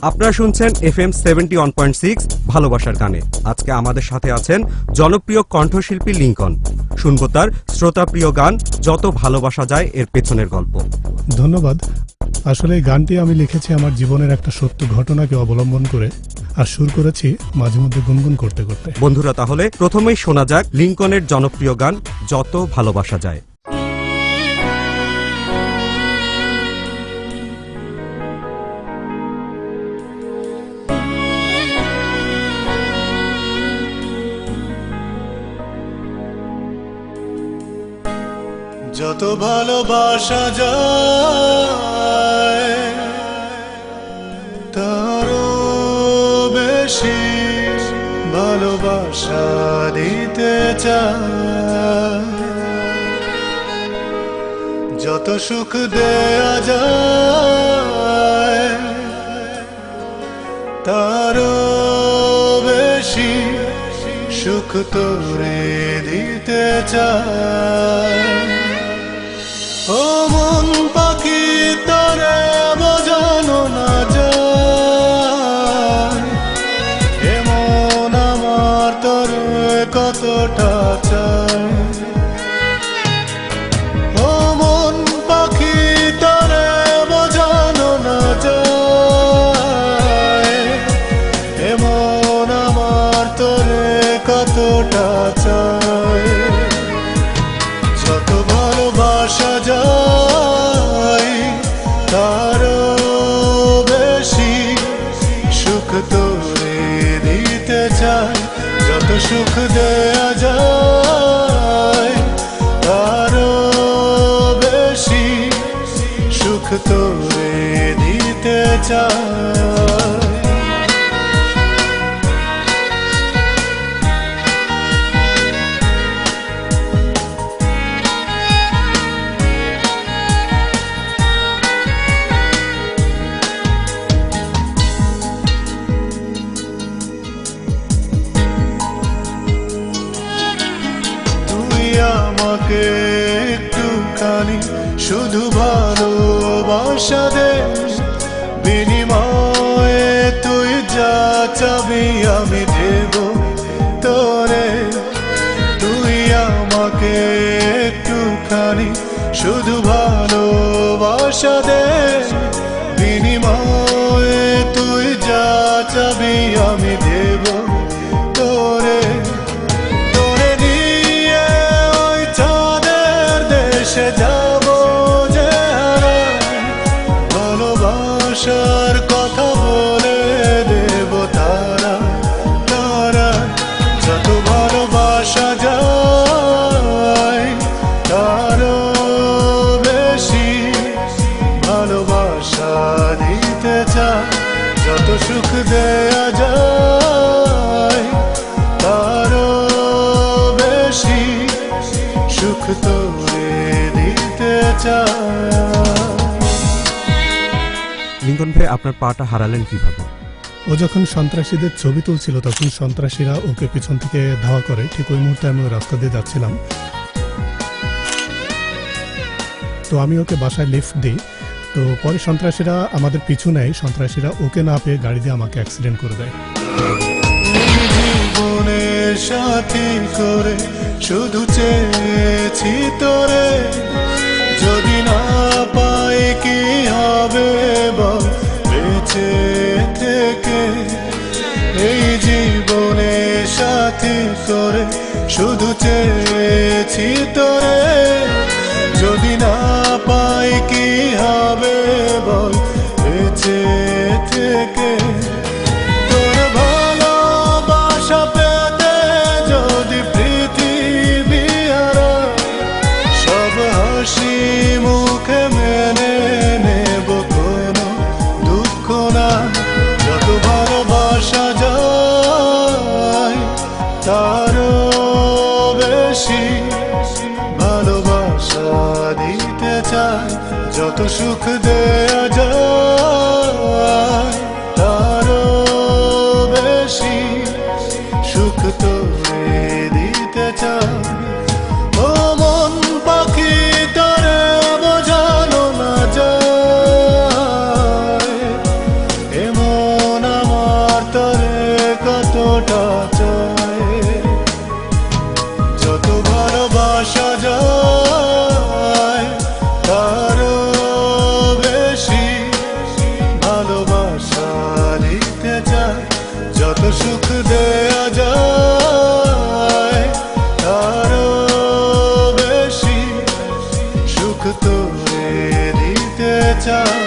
আপনারা শুনছেন FM 71.6 ভালোবাসার গানে। আজকে আমাদের সাথে আছেন জনপ্রিয় কণ্ঠশিল্পী লিংকন। শুনবো তার শ্রোতাপ্রিয় গান যত ভালোবাসা যায় এর পেছনের গল্প। ধন্যবাদ। আসলে এই গানটি আমি লিখেছি আমার জীবনের একটা সত্য ঘটনাকে অবলম্বন করে, আর সুর করেছি মাঝে মধ্যে গুনগুন করতে করতে। বন্ধুরা, তাহলে প্রথমেই শোনা যাক লিংকনের জনপ্রিয় গান যত ভালোবাসা যায়। যত ভালোবাসা যায় তারও বেশি ভালোবাসা দিতে চায়। যত সুখ দেয়া যায় তারও বেশি সুখ তোরে দিতে চায়। ও মন পাখি তোরে বোঝানো না যায়, এমন আমার তোরে কতটা চাই। ও মন পাখি তোরে বোঝানো না যায়, এমন আমার তোরে কতটা চাই। যত ভালোবাসা যায় তারও বেশি সুখ তোরে দিতে চাই। যত সুখ দেয়া যায় তারও বেশি সুখ তোরে দিতে চাই। আমাকে একটুখানি শুধু ভালোবাসা দে, বিনিময়ে তুই যা চাবি আমি দেব তোরে। তুই আমাকে একটুখানি শুধু ভালোবাসা দে, বিনিময়ে তুই যা চাবি আমি দেব তোরে। যাব যে ভালোবাসার কথা বলে দেব তারা তারা। যত ভালোবাসা যায় তারও বেশি ভালোবাসা দিতে চায়। যত সুখ দেয়া যায় তারও বেশি সুখ তোরে দিতে চায়। লিংকন ভাই, আপনার পাটা হারালেন কিভাবে? ও যখন সন্ত্রাসীদের ছবি তুলছিল তখন সন্ত্রাসীরা ওকে পিছন থেকে ধাওয়া করে। ঠিক ওই মুহূর্তে আমি রাস্তা দিয়ে যাচ্ছিলাম, তো আমি ওকে বাসায় লিফট দিই। তো পরে সন্ত্রাসীরা আমাদের পিছু নেয়, সন্ত্রাসীরা ওকে না পেয়ে গাড়ি দিয়ে আমাকে অ্যাক্সিডেন্ট করে দেয়। জীবনের সাথী করে শুধু চেয়েছি তোরে, যদি না পাই কি হবে বল বেঁচে থেকে। এই জীবনের সাথী করে শুধু চেয়েছি তোরে, যদি না পাই কি হবে বল বেঁচে থেকে। তোর ভালোবাসা পেতে যদি পৃথিবী হারায়, সব হাসি মুখে মেনে নেব। চাই